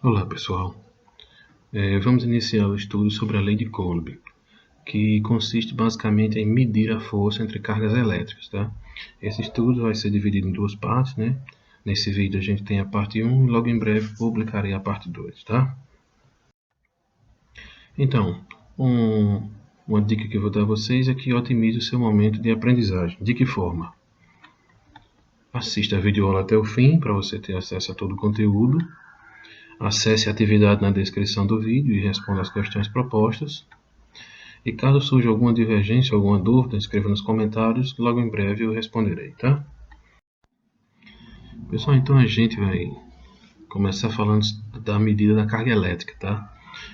Olá pessoal, vamos iniciar o estudo sobre a lei de Coulomb, que consiste basicamente em medir a força entre cargas elétricas. Tá? Esse estudo vai ser dividido em duas partes, né? Nesse vídeo a gente tem a parte 1 e logo em breve publicarei a parte 2. Tá? Então, uma dica que eu vou dar a vocês é que otimize o seu momento de aprendizagem. De que forma? Assista a videoaula até o fim para você ter acesso a todo o conteúdo. Acesse a atividade na descrição do vídeo e responda as questões propostas. E caso surja alguma divergência, alguma dúvida, escreva nos comentários, logo em breve eu responderei, tá? Pessoal, então a gente vai começar falando da medida da carga elétrica, tá?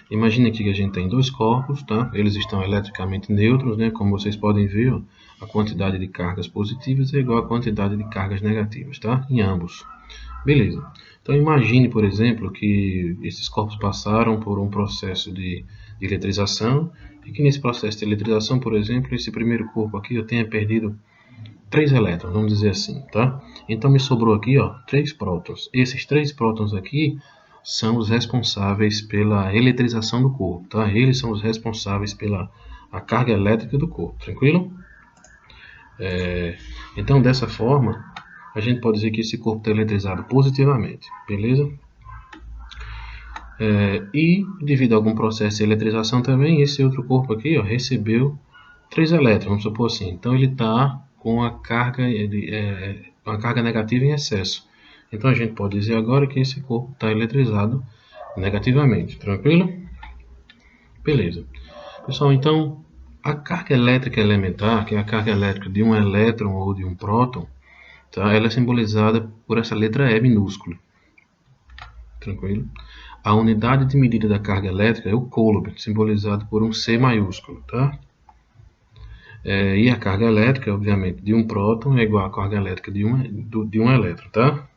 Imagine aqui que a gente tem dois corpos, tá? Eles estão eletricamente neutros, né? Como vocês podem ver, ó, a quantidade de cargas positivas é igual à quantidade de cargas negativas, tá? Em ambos. Beleza. Então imagine, por exemplo, que esses corpos passaram por um processo de eletrização e que nesse processo de eletrização, por exemplo, esse primeiro corpo aqui eu tenha perdido 3 elétrons, vamos dizer assim, tá? Então me sobrou aqui, ó, 3 prótons. Esses 3 prótons aqui são os responsáveis pela eletrização do corpo, tá? Eles são os responsáveis pela a carga elétrica do corpo, tranquilo? Então dessa forma a gente pode dizer que esse corpo está eletrizado positivamente, beleza? E devido a algum processo de eletrização também, esse outro corpo aqui, ó, recebeu 3 elétrons, vamos supor assim. Então ele está com a carga negativa em excesso. Então a gente pode dizer agora que esse corpo está eletrizado negativamente, tranquilo? Beleza. Pessoal, então a carga elétrica elementar, que é a carga elétrica de um elétron ou de um próton, tá? Ela é simbolizada por essa letra E minúscula. Tranquilo? A unidade de medida da carga elétrica é o Coulomb, simbolizado por um C maiúsculo, tá? E a carga elétrica, obviamente, de um próton é igual à carga elétrica de um elétron, tá?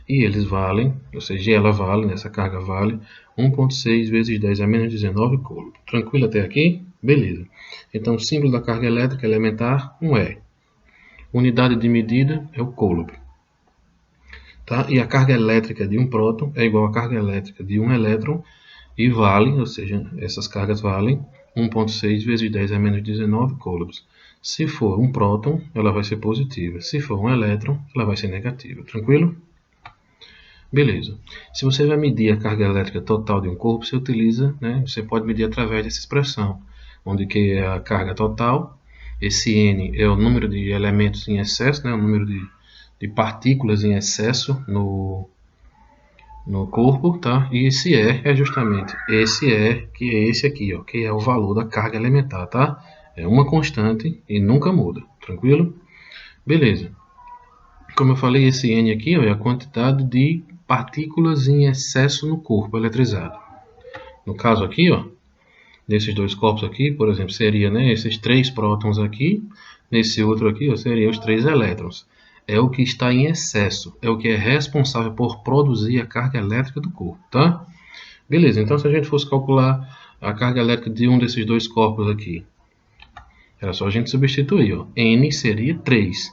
E eles valem, ou seja, ela vale, essa carga vale 1,6 vezes 10 a menos 19 Coulomb. Tranquilo até aqui? Beleza. Então, o símbolo da carga elétrica elementar, um E. Unidade de medida é o Coulomb. Tá? E a carga elétrica de um próton é igual à carga elétrica de um elétron e vale, ou seja, essas cargas valem 1,6 vezes 10 a menos 19 coulombs. Se for um próton, ela vai ser positiva. Se for um elétron, ela vai ser negativa. Tranquilo? Beleza. Se você vai medir a carga elétrica total de um corpo, você utiliza, né, você pode medir através dessa expressão, onde que é a carga total, esse N é o número de elementos em excesso, né, o número de partículas em excesso no corpo, tá? E esse é justamente esse que é esse aqui, ó, que é o valor da carga elementar, tá? É uma constante e nunca muda, tranquilo? Beleza. Como eu falei, esse N aqui, ó, é a quantidade de partículas em excesso no corpo eletrizado. No caso aqui, ó, nesses dois corpos aqui, por exemplo, seria, né, esses 3 prótons aqui, nesse outro aqui, ó, seriam os 3 elétrons. É o que está em excesso, é o que é responsável por produzir a carga elétrica do corpo, tá? Beleza, então se a gente fosse calcular a carga elétrica de um desses dois corpos aqui, era só a gente substituir, ó. N seria 3.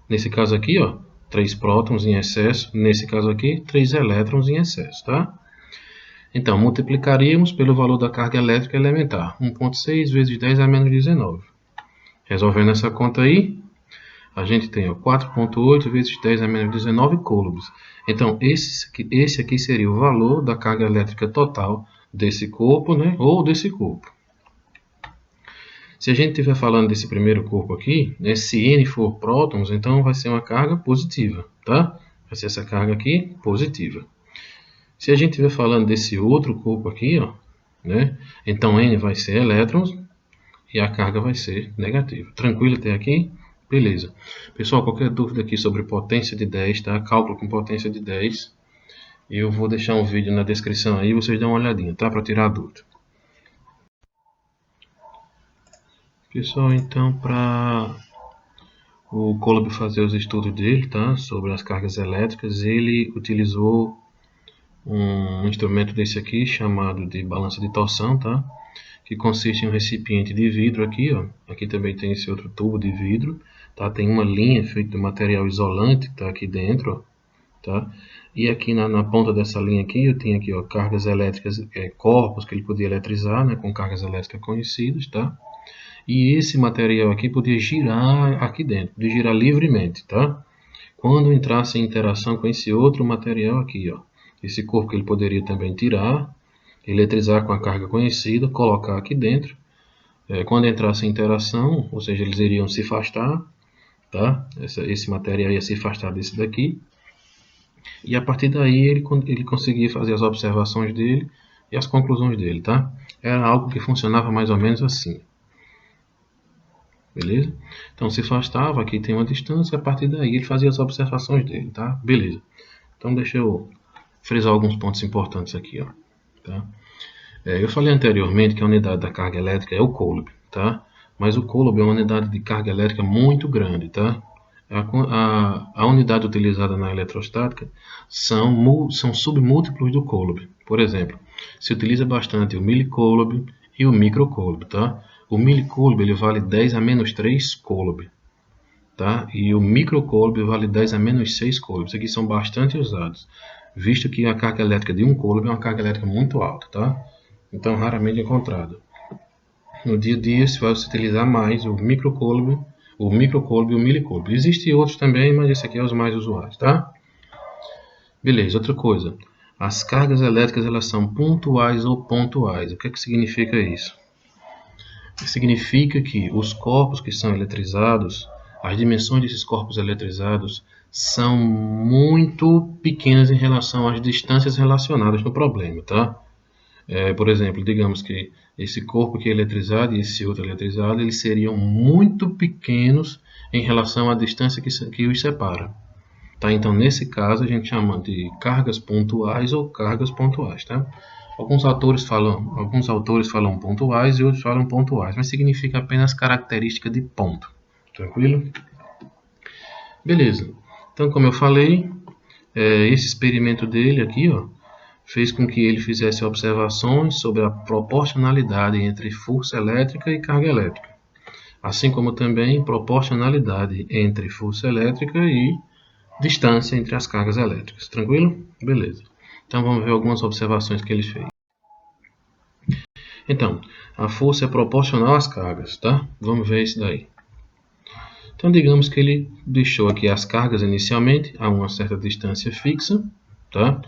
Nesse caso aqui, ó, 3 prótons em excesso, nesse caso aqui, 3 elétrons em excesso, tá? Então, multiplicaríamos pelo valor da carga elétrica elementar, 1,6 vezes 10 a menos 19. Resolvendo essa conta aí, a gente tem 4,8 vezes 10 a menos 19 coulombs. Então, esse aqui seria o valor da carga elétrica total desse corpo, né, ou desse corpo. Se a gente estiver falando desse primeiro corpo aqui, né, se N for prótons, então vai ser uma carga positiva, tá? Vai ser essa carga aqui positiva. Se a gente estiver falando desse outro corpo aqui, ó, né, então N vai ser elétrons e a carga vai ser negativa. Tranquilo até aqui? Beleza. Pessoal, qualquer dúvida aqui sobre potência de 10, tá? Cálculo com potência de 10, eu vou deixar um vídeo na descrição aí, vocês dão uma olhadinha, tá? Para tirar a dúvida. Pessoal, então, para o Coulomb fazer os estudos dele, tá? Sobre as cargas elétricas, ele utilizou um instrumento desse aqui, chamado de balança de torção, tá? Que consiste em um recipiente de vidro aqui, ó. Aqui também tem esse outro tubo de vidro, tá? Tem uma linha feita de material isolante que está aqui dentro, ó, tá? E aqui na ponta dessa linha aqui, eu tenho aqui, ó, cargas elétricas, corpos que ele podia eletrizar, né, com cargas elétricas conhecidas, tá? E esse material aqui podia girar aqui dentro, podia girar livremente, tá? Quando entrasse em interação com esse outro material aqui, ó, esse corpo que ele poderia também tirar, eletrizar com a carga conhecida, colocar aqui dentro. Quando entrasse em interação, ou seja, eles iriam se afastar, tá? Esse material ia se afastar desse daqui. E a partir daí ele conseguia fazer as observações dele e as conclusões dele, tá? Era algo que funcionava mais ou menos assim. Beleza? Então se afastava, aqui tem uma distância, e a partir daí ele fazia as observações dele, tá? Beleza. Então deixa eu frisar alguns pontos importantes aqui, ó. Tá? Eu falei anteriormente que a unidade da carga elétrica é o coulomb, tá? Mas o coulomb é uma unidade de carga elétrica muito grande, tá? A unidade utilizada na eletrostática são submúltiplos do coulomb. Por exemplo, se utiliza bastante o millicoulomb e o microcoulomb, tá? O millicoulomb ele vale 10 a menos 3 coulomb, tá? E o microcoulomb vale 10 a menos 6 coulomb. Isso aqui são bastante usados, visto que a carga elétrica de um coulomb é uma carga elétrica muito alta, tá? Então raramente encontrado. No dia a dia se vai utilizar mais o microcoulomb e o millicoulomb. Existem outros também, mas esse aqui é os mais usuais, tá? Beleza, outra coisa. As cargas elétricas elas são pontuais ou pontuais. O que é que significa isso? Significa que os corpos que são eletrizados, as dimensões desses corpos eletrizados são muito pequenas em relação às distâncias relacionadas no problema, tá? Por exemplo, digamos que esse corpo aqui é eletrizado e esse outro eletrizado, eles seriam muito pequenos em relação à distância que os separa. Tá? Então, nesse caso, a gente chama de cargas pontuais ou cargas pontuais. Tá? Alguns autores falam pontuais e outros falam pontuais, mas significa apenas característica de ponto. Tranquilo? Beleza. Então, como eu falei, esse experimento dele aqui, ó, fez com que ele fizesse observações sobre a proporcionalidade entre força elétrica e carga elétrica, assim como também proporcionalidade entre força elétrica e distância entre as cargas elétricas. Tranquilo? Beleza. Então vamos ver algumas observações que ele fez. Então, a força é proporcional às cargas, tá? Vamos ver isso daí. Então digamos que ele deixou aqui as cargas inicialmente a uma certa distância fixa, tá?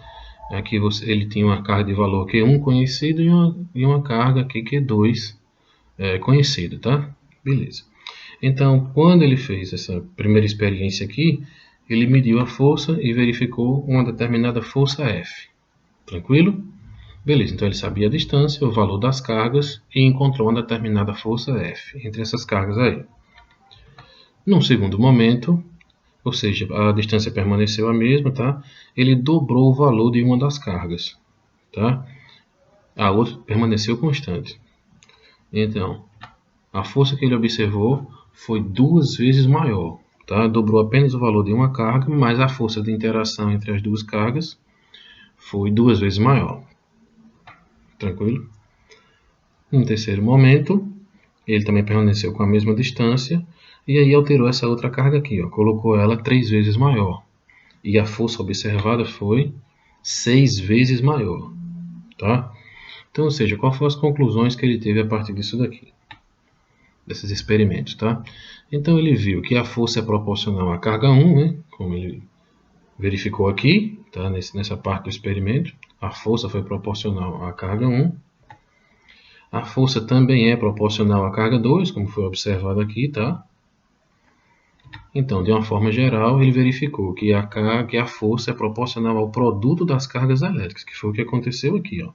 Aqui ele tinha uma carga de valor Q1 conhecido e uma carga aqui Q2 conhecida, tá? Beleza. Então, quando ele fez essa primeira experiência aqui, ele mediu a força e verificou uma determinada força F. Tranquilo? Beleza, então ele sabia a distância, o valor das cargas e encontrou uma determinada força F entre essas cargas aí. Num segundo momento, ou seja, a distância permaneceu a mesma, tá? Ele dobrou o valor de uma das cargas, tá? A outra permaneceu constante. Então, a força que ele observou foi 2 vezes maior, tá? Dobrou apenas o valor de uma carga, mas a força de interação entre as duas cargas foi 2 vezes maior. Tranquilo? Em terceiro momento, ele também permaneceu com a mesma distância e aí alterou essa outra carga aqui, ó, colocou ela 3 vezes maior. E a força observada foi 6 vezes maior, tá? Então, ou seja, quais foram as conclusões que ele teve a partir disso daqui, desses experimentos, tá? Então, ele viu que a força é proporcional à carga 1, né? Como ele verificou aqui, tá? Nessa parte do experimento, a força foi proporcional à carga 1. A força também é proporcional à carga 2, como foi observado aqui, tá? Então, de uma forma geral, ele verificou que a força é proporcional ao produto das cargas elétricas, que foi o que aconteceu aqui, ó,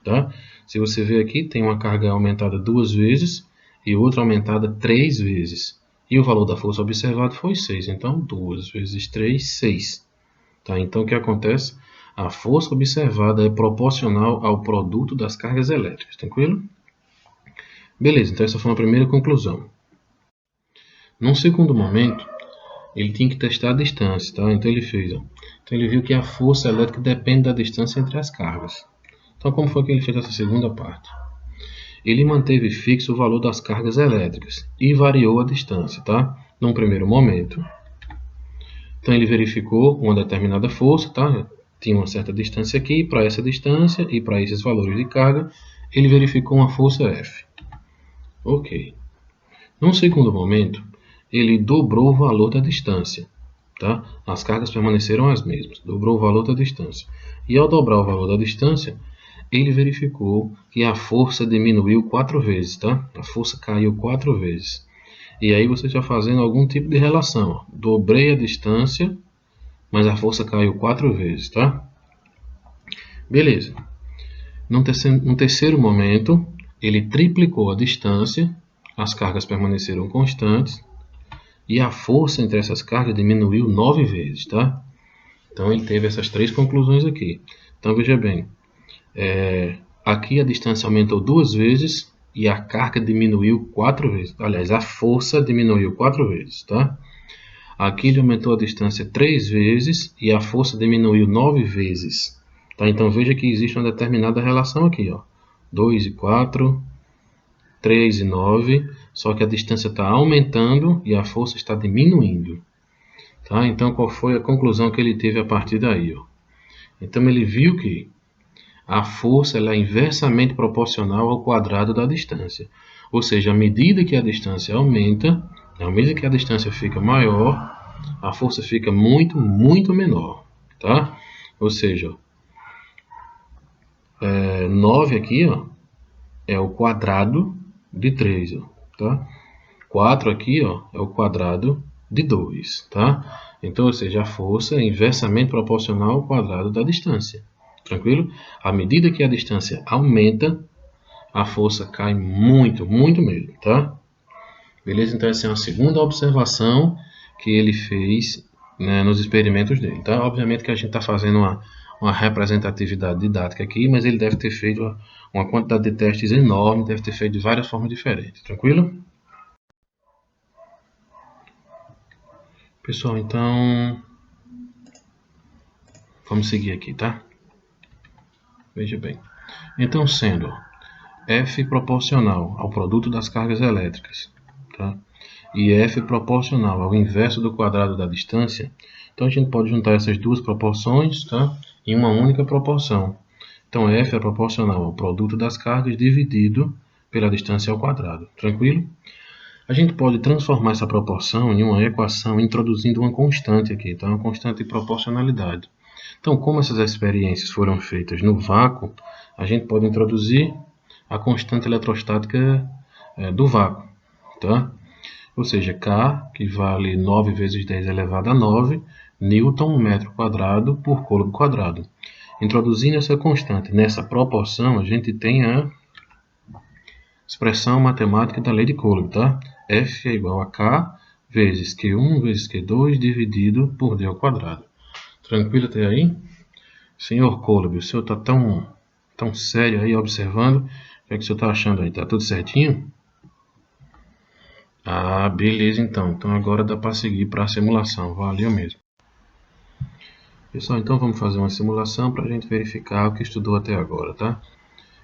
tá? Se você ver aqui, tem uma carga aumentada 2 vezes e outra aumentada 3 vezes. E o valor da força observada foi 6, então 2 vezes 3, 6. Tá? Então, o que acontece? A força observada é proporcional ao produto das cargas elétricas, tranquilo? Beleza, então essa foi uma primeira conclusão. Num segundo momento, ele tinha que testar a distância, tá? Então ele fez, ó. Então ele viu que a força elétrica depende da distância entre as cargas. Então como foi que ele fez essa segunda parte? Ele manteve fixo o valor das cargas elétricas e variou a distância, tá? Num primeiro momento, Então ele verificou uma determinada força, tá? Tinha uma certa distância aqui, para essa distância e para esses valores de carga, ele verificou uma força F. Ok. Num segundo momento, ele dobrou o valor da distância, tá? As cargas permaneceram as mesmas, dobrou o valor da distância. E ao dobrar o valor da distância, ele verificou que a força diminuiu 4 vezes, tá? A força caiu 4 vezes. E aí você está fazendo algum tipo de relação, ó. Dobrei a distância, mas a força caiu 4 vezes, tá? Beleza. Num terceiro momento, ele triplicou a distância, as cargas permaneceram constantes, e a força entre essas cargas diminuiu 9 vezes, tá? Então ele teve essas 3 conclusões aqui. Então veja bem, aqui a distância aumentou 2 vezes e a carga diminuiu 4 vezes. Aliás, a força diminuiu 4 vezes, tá? Aqui ele aumentou a distância 3 vezes e a força diminuiu 9 vezes. Tá? Então veja que existe uma determinada relação aqui, ó. 2 e 4, 3 e 9, só que a distância está aumentando e a força está diminuindo. Tá? Então qual foi a conclusão que ele teve a partir daí? Ó? Então ele viu que a força ela é inversamente proporcional ao quadrado da distância. Ou seja, à medida que a distância aumenta, à medida que a distância fica maior, a força fica muito, muito menor. Tá? Ou seja, 9 aqui ó, é o quadrado de 3. Ó, tá? 4 aqui ó, é o quadrado de 2. Tá? Então, ou seja, a força é inversamente proporcional ao quadrado da distância. Tranquilo? À medida que a distância aumenta, a força cai muito, muito mesmo, tá? Beleza? Então essa é uma segunda observação que ele fez, né, nos experimentos dele, tá? Obviamente que a gente está fazendo uma representatividade didática aqui, mas ele deve ter feito uma quantidade de testes enorme, deve ter feito de várias formas diferentes, tranquilo? Pessoal, então vamos seguir aqui, tá? Veja bem. Então, sendo F proporcional ao produto das cargas elétricas, tá? E F proporcional ao inverso do quadrado da distância, então a gente pode juntar essas duas proporções, tá? Em uma única proporção. Então F é proporcional ao produto das cargas dividido pela distância ao quadrado. Tranquilo? A gente pode transformar essa proporção em uma equação introduzindo uma constante aqui, tá? Uma constante de proporcionalidade. Então, como essas experiências foram feitas no vácuo, a gente pode introduzir a constante eletrostática do vácuo, tá? Ou seja, K, que vale 9 vezes 10 elevado a 9, Newton metro quadrado por côlogo quadrado. Introduzindo essa constante nessa proporção, a gente tem a expressão matemática da lei de Coulomb, tá? F é igual a K vezes Q1 vezes Q2 dividido por D ao quadrado. Tranquilo até aí? Senhor Coulomb, o senhor está tão sério aí observando. O que é que o senhor está achando aí? Tá tudo certinho? Ah, beleza então. Então agora dá para seguir para a simulação. Valeu mesmo. Pessoal, então vamos fazer uma simulação para a gente verificar o que estudou até agora, tá?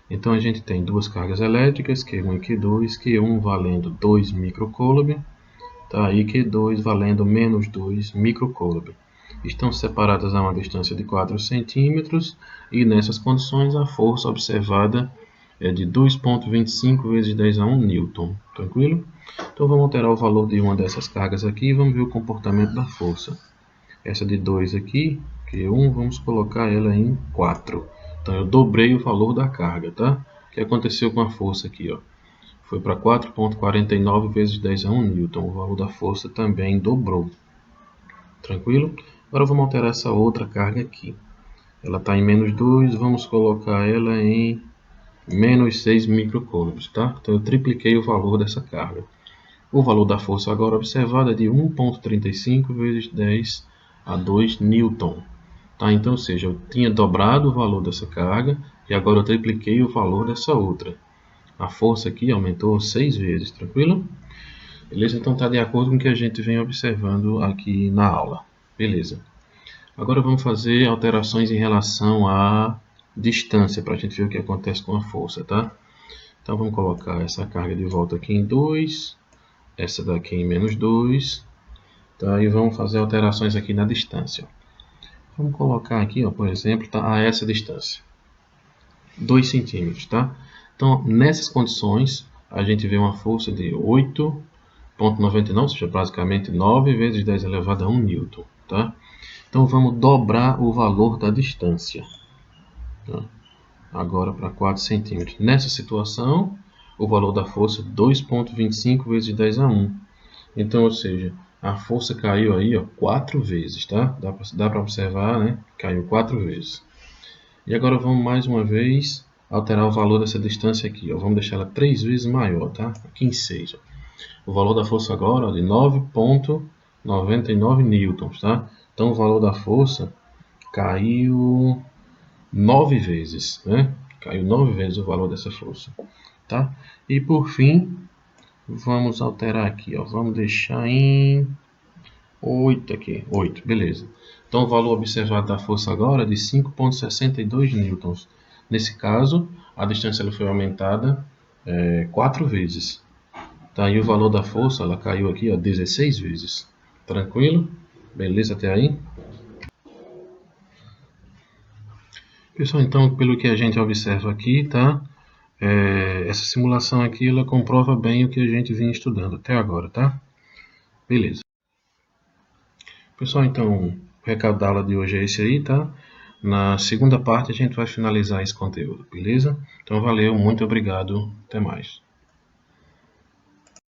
Então a gente tem duas cargas elétricas, Q1 e Q2, Q1 valendo 2 microcoulomb, tá? E Q2 valendo menos 2 microcoulomb. Estão separadas a uma distância de 4 centímetros e nessas condições a força observada é de 2,25 vezes 10 a 1 newton. Tranquilo? Então vamos alterar o valor de uma dessas cargas aqui e vamos ver o comportamento da força. Essa de 2 aqui, Q1, vamos colocar ela em 4. Então eu dobrei o valor da carga, tá? O que aconteceu com a força aqui, ó? Foi para 4,49 vezes 10 a 1 newton. O valor da força também dobrou. Tranquilo? Agora vamos alterar essa outra carga aqui. Ela está em menos 2, vamos colocar ela em menos 6 microcoulombs, tá? Então eu tripliquei o valor dessa carga. O valor da força agora observada é de 1,35 vezes 10 a 2 newton. Tá? Então, ou seja, eu tinha dobrado o valor dessa carga e agora eu tripliquei o valor dessa outra. A força aqui aumentou 6 vezes, tranquilo? Beleza? Então está de acordo com o que a gente vem observando aqui na aula. Beleza. Agora vamos fazer alterações em relação à distância, para a gente ver o que acontece com a força, tá? Então vamos colocar essa carga de volta aqui em 2, essa daqui em menos 2. Tá? E vamos fazer alterações aqui na distância. Vamos colocar aqui, ó, por exemplo, tá, a essa distância. 2 centímetros, tá? Então, nessas condições, a gente vê uma força de 8,99, ou seja, basicamente 9 vezes 10 elevado a 1 newton, tá? Então, vamos dobrar o valor da distância, tá? Agora para 4 centímetros. Nessa situação, o valor da força é 2,25 vezes 10 a 1. Então, ou seja, a força caiu aí, ó, 4 vezes, tá? Dá para observar, né? Caiu 4 vezes. E agora vamos mais uma vez alterar o valor dessa distância aqui, ó. Vamos deixar ela 3 vezes maior, tá? Aqui em 6, ó. O valor da força agora, ó, de 9,99 newtons, tá? Então o valor da força caiu 9 vezes, né? Caiu 9 vezes o valor dessa força, tá? E por fim, vamos alterar aqui, ó. Vamos deixar em 8 aqui, 8, beleza. Então o valor observado da força agora é de 5,62 newtons. Nesse caso, a distância ela foi aumentada 4 vezes. Tá? E o valor da força ela caiu aqui, ó, 16 vezes. Tranquilo? Beleza até aí? Pessoal, então pelo que a gente observa aqui, tá? Essa simulação aqui ela comprova bem o que a gente vinha estudando até agora, tá? Beleza. Pessoal, então o recado da aula de hoje é esse aí, tá? Na segunda parte a gente vai finalizar esse conteúdo, beleza? Então valeu, muito obrigado, até mais.